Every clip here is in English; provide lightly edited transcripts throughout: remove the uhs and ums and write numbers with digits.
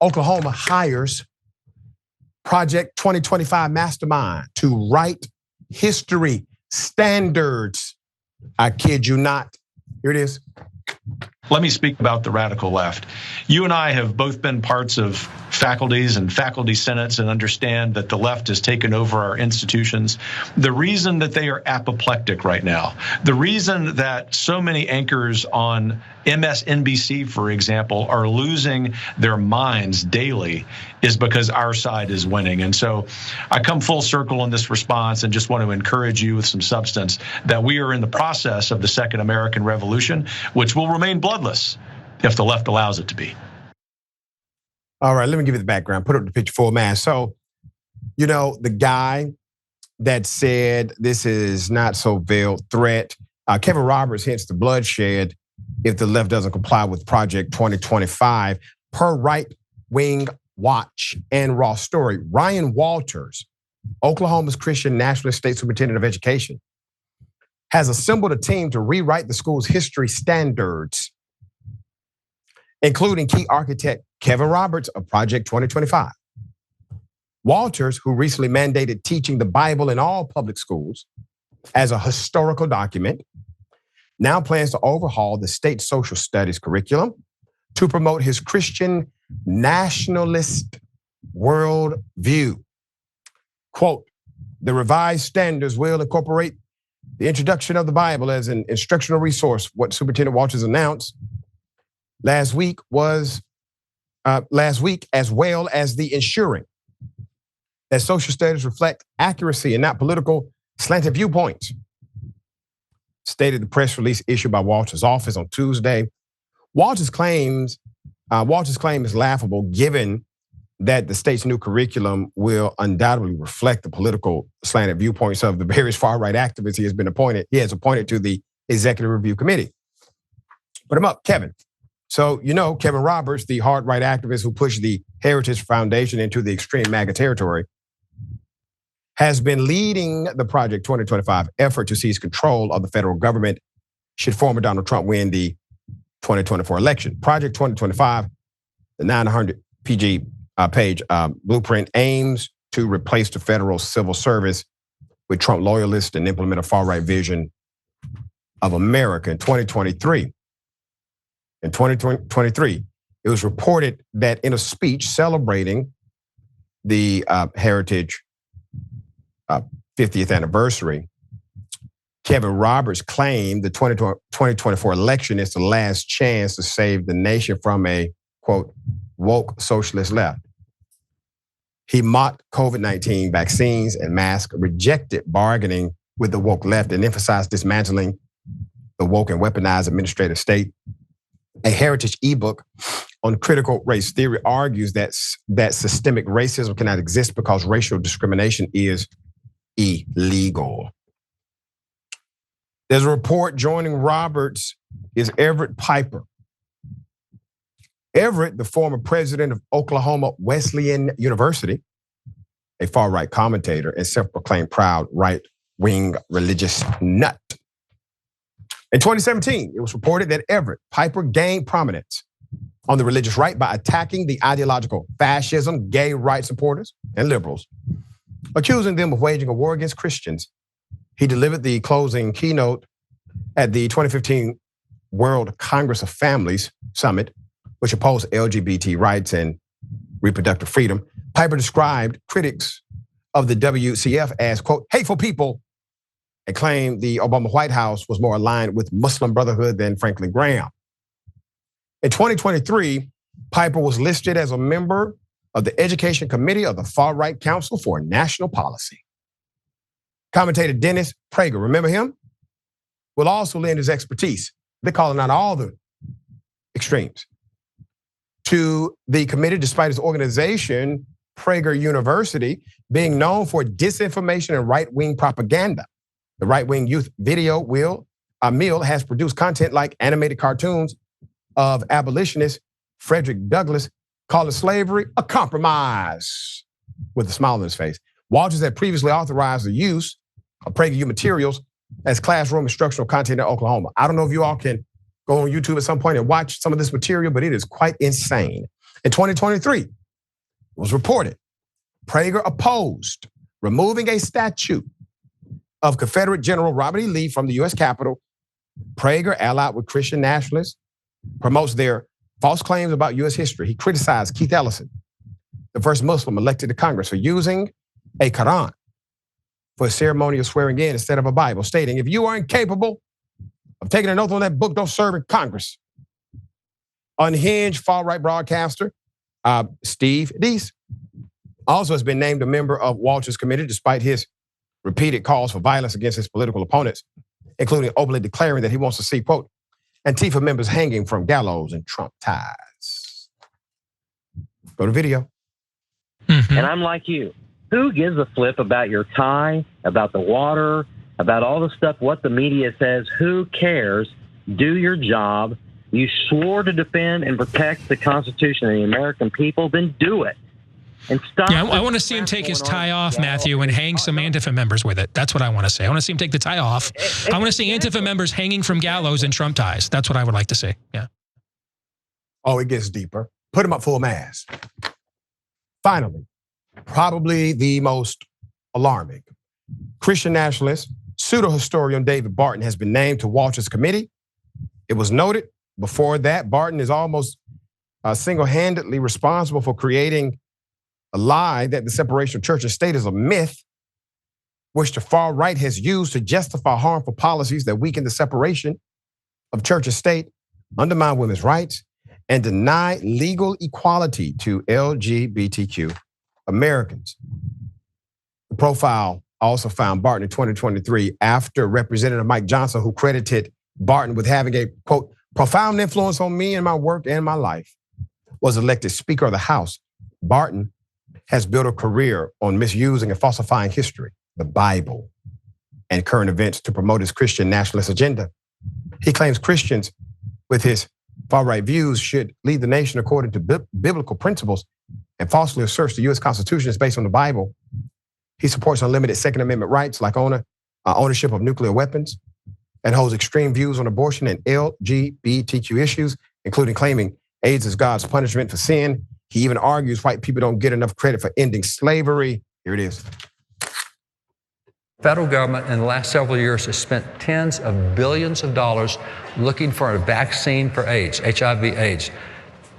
Oklahoma hires Project 2025 Mastermind to write history standards. I kid you not. Here it is. Let me speak about the radical left. You and I have both been parts of faculties and faculty senates and understand that the left has taken over our institutions. The reason that they are apoplectic right now, the reason that so many anchors on MSNBC, for example, are losing their minds daily is because our side is winning. And so I come full circle in this response and just want to encourage you with some substance that we are in the process of the Second American Revolution, which will remain bloodless if the left allows it to be. All right, let me give you the background. Put up the picture for a man. So, the guy that said this is not so veiled threat, Kevin Roberts hints to bloodshed if the left doesn't comply with Project 2025. Per Right Wing Watch and Raw Story, Ryan Walters, Oklahoma's Christian Nationalist State Superintendent of Education, has assembled a team to rewrite the school's history standards, including key architect Kevin Roberts of Project 2025. Walters, who recently mandated teaching the Bible in all public schools as a historical document, now plans to overhaul the state social studies curriculum to promote his Christian nationalist worldview. Quote, the revised standards will incorporate the introduction of the Bible as an instructional resource. What Superintendent Walters announced last week, as well as the ensuring that social studies reflect accuracy and not political slanted viewpoints, stated the press release issued by Walters' office on Tuesday. Walters' claim is laughable, given that the state's new curriculum will undoubtedly reflect the political slanted viewpoints of the various far-right activists he has appointed to the Executive Review Committee. Put him up, Kevin. So, Kevin Roberts, the hard right activist who pushed the Heritage Foundation into the extreme MAGA territory, has been leading the Project 2025 effort to seize control of the federal government should former Donald Trump win the 2024 election. Project 2025, the 900 page blueprint, aims to replace the federal civil service with Trump loyalists and implement a far-right vision of America. In 2023, it was reported that in a speech celebrating the Heritage 50th anniversary, Kevin Roberts claimed the 2024 election is the last chance to save the nation from a, quote, woke socialist left. He mocked COVID-19 vaccines and masks, rejected bargaining with the woke left, and emphasized dismantling the woke and weaponized administrative state. A Heritage ebook on critical race theory argues that systemic racism cannot exist because racial discrimination is illegal. There's a report joining Roberts is Everett Piper. Everett, the former president of Oklahoma Wesleyan University, a far-right commentator and self-proclaimed proud right-wing religious nut. In 2017, it was reported that Everett Piper gained prominence on the religious right by attacking the ideological fascism, gay rights supporters, and liberals, accusing them of waging a war against Christians. He delivered the closing keynote at the 2015 World Congress of Families Summit, which opposed LGBT rights and reproductive freedom. Piper described critics of the WCF as, quote, hateful people, and claimed the Obama White House was more aligned with Muslim Brotherhood than Franklin Graham. In 2023, Piper was listed as a member of the Education Committee of the Far-Right Council for National Policy. Commentator Dennis Prager, remember him? Will also lend his expertise. They're calling out all the extremes to the committee, despite his organization, Prager University, being known for disinformation and right-wing propaganda. The right-wing youth video mill has produced content like animated cartoons of abolitionist Frederick Douglass calling slavery a compromise with a smile on his face. Walters had previously authorized the use of PragerU materials as classroom instructional content in Oklahoma. I don't know if you all can go on YouTube at some point and watch some of this material, but it is quite insane. In 2023, it was reported Prager opposed removing a statue of Confederate General Robert E. Lee from the U.S. Capitol. Prager, allied with Christian nationalists, promotes their false claims about U.S. history. He criticized Keith Ellison, the first Muslim elected to Congress, for using a Quran for a ceremonial swearing in instead of a Bible, stating, if you are incapable of taking an oath on that book, don't serve in Congress. Unhinged far-right broadcaster Steve Deese also has been named a member of Walters' committee despite his repeated calls for violence against his political opponents, including openly declaring that he wants to see, quote, Antifa members hanging from gallows and Trump ties. Go to video. And I'm like you. Who gives a flip about your tie, about the water, about all the stuff, what the media says? Who cares? Do your job. You swore to defend and protect the Constitution and the American people, then do it. And stop. Yeah, I want to see him take his tie off, Matthew, and hang some Antifa members with it. That's what I want to say. I want to see him take the tie off. I want to see Antifa members hanging from gallows and Trump ties. That's what I would like to see. Yeah. Oh, it gets deeper. Put him up full mast. Finally, probably the most alarming. Christian nationalist, pseudo-historian David Barton has been named to Walters' committee. It was noted before that Barton is almost single-handedly responsible for creating a lie that the separation of church and state is a myth, which the far right has used to justify harmful policies that weaken the separation of church and state, undermine women's rights, and deny legal equality to LGBTQ Americans. The profile also found Barton in 2023 after Representative Mike Johnson, who credited Barton with having a, quote, profound influence on me and my work and my life, was elected Speaker of the House. Barton has built a career on misusing and falsifying history, the Bible, and current events to promote his Christian nationalist agenda. He claims Christians with his far-right views should lead the nation according to biblical principles and falsely asserts the U.S. Constitution is based on the Bible. He supports unlimited Second Amendment rights like ownership of nuclear weapons and holds extreme views on abortion and LGBTQ issues, including claiming AIDS is God's punishment for sin. He even argues white people don't get enough credit for ending slavery. Here it is. Federal government in the last several years has spent tens of billions of dollars looking for a vaccine for AIDS, HIV/AIDS.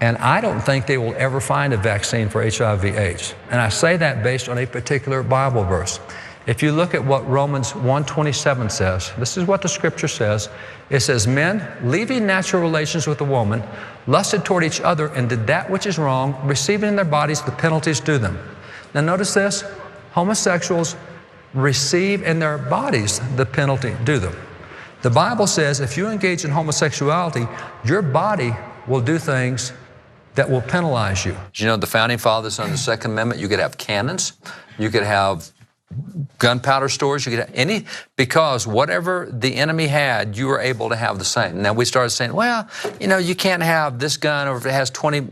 And I don't think they will ever find a vaccine for HIV/AIDS. And I say that based on a particular Bible verse. If you look at what Romans 1:27 says, this is what the scripture says. It says, men, leaving natural relations with a woman, lusted toward each other and did that which is wrong, receiving in their bodies the penalties due them. Now notice this, homosexuals receive in their bodies the penalty due them. The Bible says if you engage in homosexuality, your body will do things that will penalize you. You know, the founding fathers under the Second Amendment, you could have cannons, you could have gunpowder stores, you could have any, because whatever the enemy had, you were able to have the same. Now we started saying, well, you know, you can't have this gun, or if it has 20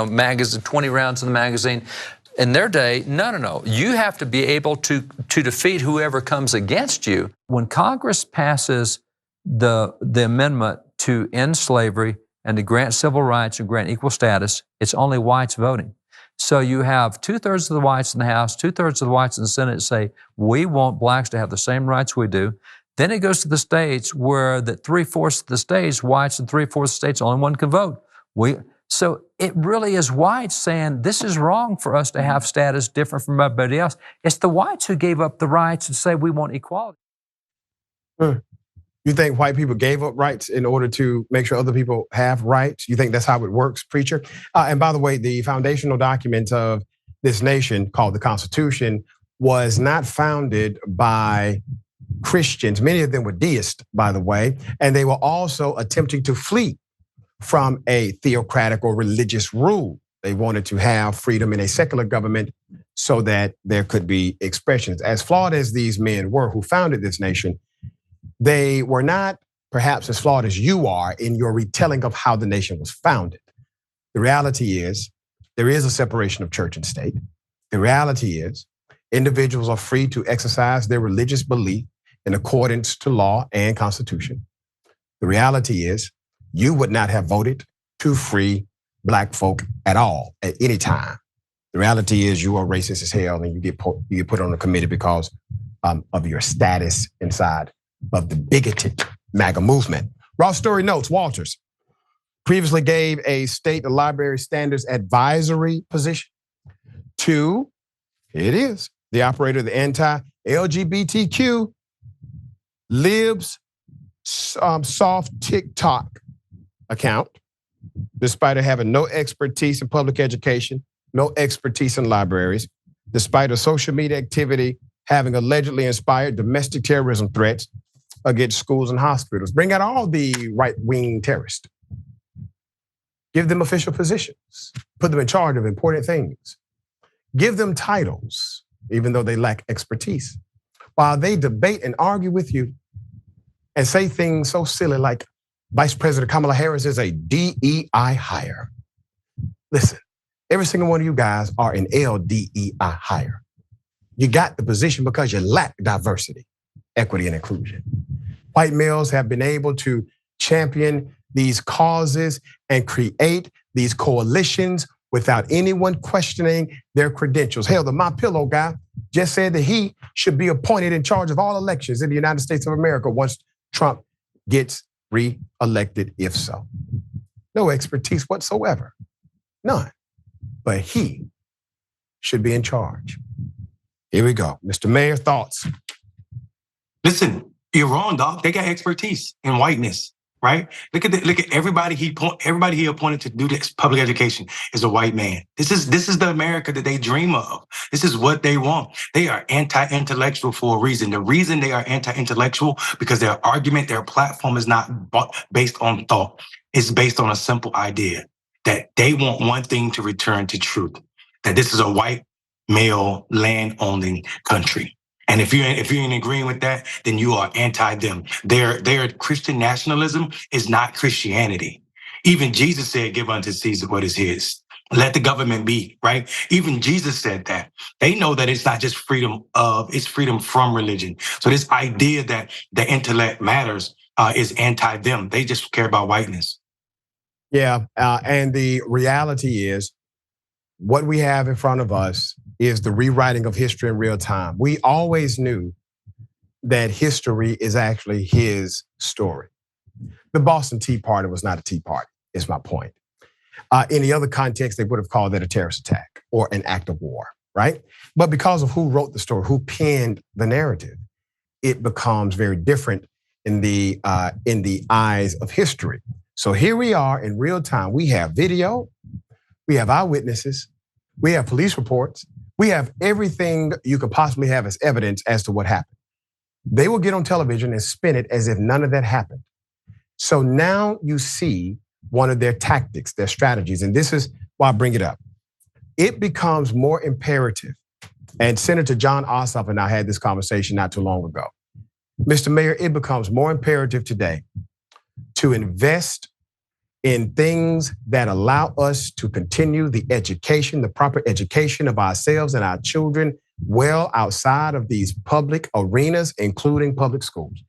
magazine, 20 rounds in the magazine. In their day, no. You have to be able to defeat whoever comes against you. When Congress passes the amendment to end slavery and to grant civil rights and grant equal status, it's only whites voting. So you have 2/3 of the whites in the House, 2/3 of the whites in the Senate say, we want blacks to have the same rights we do. Then it goes to the states where the 3/4 of the states, whites, and 3/4 of the states, only one can vote. So it really is whites saying this is wrong for us to have status different from everybody else. It's the whites who gave up the rights and say we want equality. You think white people gave up rights in order to make sure other people have rights? You think that's how it works, preacher? And by the way, the foundational document of this nation called the Constitution was not founded by Christians. Many of them were deists, by the way, and they were also attempting to flee from a theocratic or religious rule. They wanted to have freedom in a secular government so that there could be expressions. As flawed as these men were who founded this nation, they were not perhaps as flawed as you are in your retelling of how the nation was founded. The reality is there is a separation of church and state. The reality is individuals are free to exercise their religious belief in accordance to law and Constitution. The reality is you would not have voted to free black folk at all at any time. The reality is you are racist as hell and you get put on a committee because of your status inside of the bigoted MAGA movement. Raw story notes, Walters previously gave a state library standards advisory position to, here it is, the operator of the anti-LGBTQ libs soft TikTok account, despite her having no expertise in public education, no expertise in libraries, despite her social media activity having allegedly inspired domestic terrorism threats against schools and hospitals. Bring out all the right-wing terrorists. Give them official positions. Put them in charge of important things. Give them titles, even though they lack expertise. While they debate and argue with you and say things so silly like Vice President Kamala Harris is a DEI hire. Listen, every single one of you guys are an LDEI hire. You got the position because you lack diversity, equity, and inclusion. White males have been able to champion these causes and create these coalitions without anyone questioning their credentials. Hell, the My Pillow guy just said that he should be appointed in charge of all elections in the United States of America once Trump gets re-elected, if so. No expertise whatsoever, none. But he should be in charge. Here we go. Mr. Mayor, thoughts? Listen, you're wrong, dog. They got expertise in whiteness, right? Look at everybody he appointed to do this public education is a white man. This is the America that they dream of. This is what they want. They are anti-intellectual for a reason. The reason they are anti-intellectual because their argument, their platform is not based on thought. It's based on a simple idea that they want one thing to return to truth, that this is a white male land-owning country. And if you're in agreement with that, then you are anti them. Their Christian nationalism is not Christianity. Even Jesus said, give unto Caesar what is his. Let the government be, right? Even Jesus said that. They know that it's not just it's freedom from religion. So this idea that the intellect matters is anti them. They just care about whiteness. Yeah, and the reality is what we have in front of us is the rewriting of history in real time. We always knew that history is actually his story. The Boston Tea Party was not a tea party, is my point. In the other context, they would have called it a terrorist attack or an act of war, right? But because of who wrote the story, who penned the narrative, it becomes very different in the eyes of history. So here we are in real time. We have video, we have eyewitnesses, we have police reports, we have everything you could possibly have as evidence as to what happened. They will get on television and spin it as if none of that happened. So now you see one of their tactics, their strategies, and this is why I bring it up. It becomes more imperative, and Senator John Ossoff and I had this conversation not too long ago. Mr. Mayor, it becomes more imperative today to invest in things that allow us to continue the education, the proper education of ourselves and our children well outside of these public arenas, including public schools.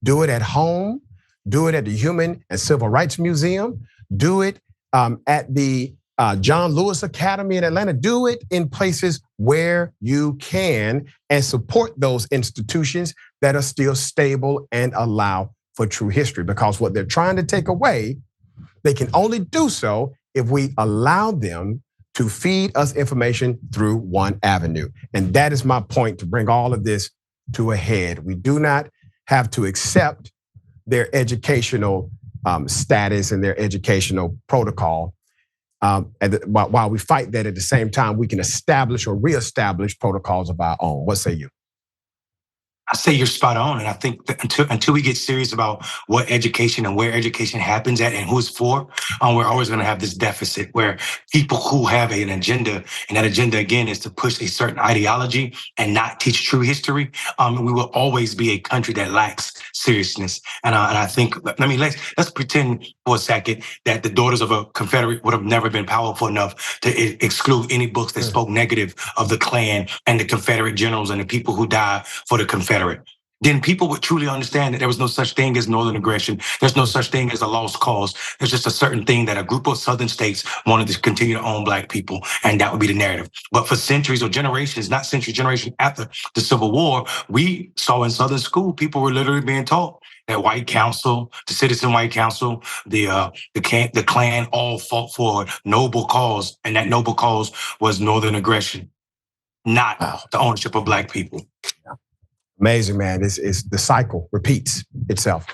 Do it at home, do it at the Human and Civil Rights Museum, do it at the John Lewis Academy in Atlanta, do it in places where you can and support those institutions that are still stable and allow for true history, because what they're trying to take away, they can only do so if we allow them to feed us information through one avenue. And that is my point to bring all of this to a head. We do not have to accept their educational status and their educational protocol. While we fight that, at the same time, we can establish or reestablish protocols of our own. What say you? I say you're spot on. And I think that until we get serious about what education and where education happens at and who it's for, we're always going to have this deficit where people who have an agenda, and that agenda, again, is to push a certain ideology and not teach true history. We will always be a country that lacks seriousness. And I think, let's pretend for a second that the Daughters of a Confederate would have never been powerful enough to exclude any books that spoke negative of the Klan and the Confederate generals and the people who died for the Confederate. then people would truly understand that there was no such thing as Northern aggression. There's no such thing as a lost cause. There's just a certain thing that a group of Southern states wanted to continue to own Black people, and that would be the narrative. But for centuries or generations, not centuries, generation after the Civil War, we saw in Southern school, people were literally being taught that white council, the citizen white council, the Klan all fought for a noble cause, and that noble cause was Northern aggression, not the ownership of Black people. Amazing, man. It's the cycle repeats itself.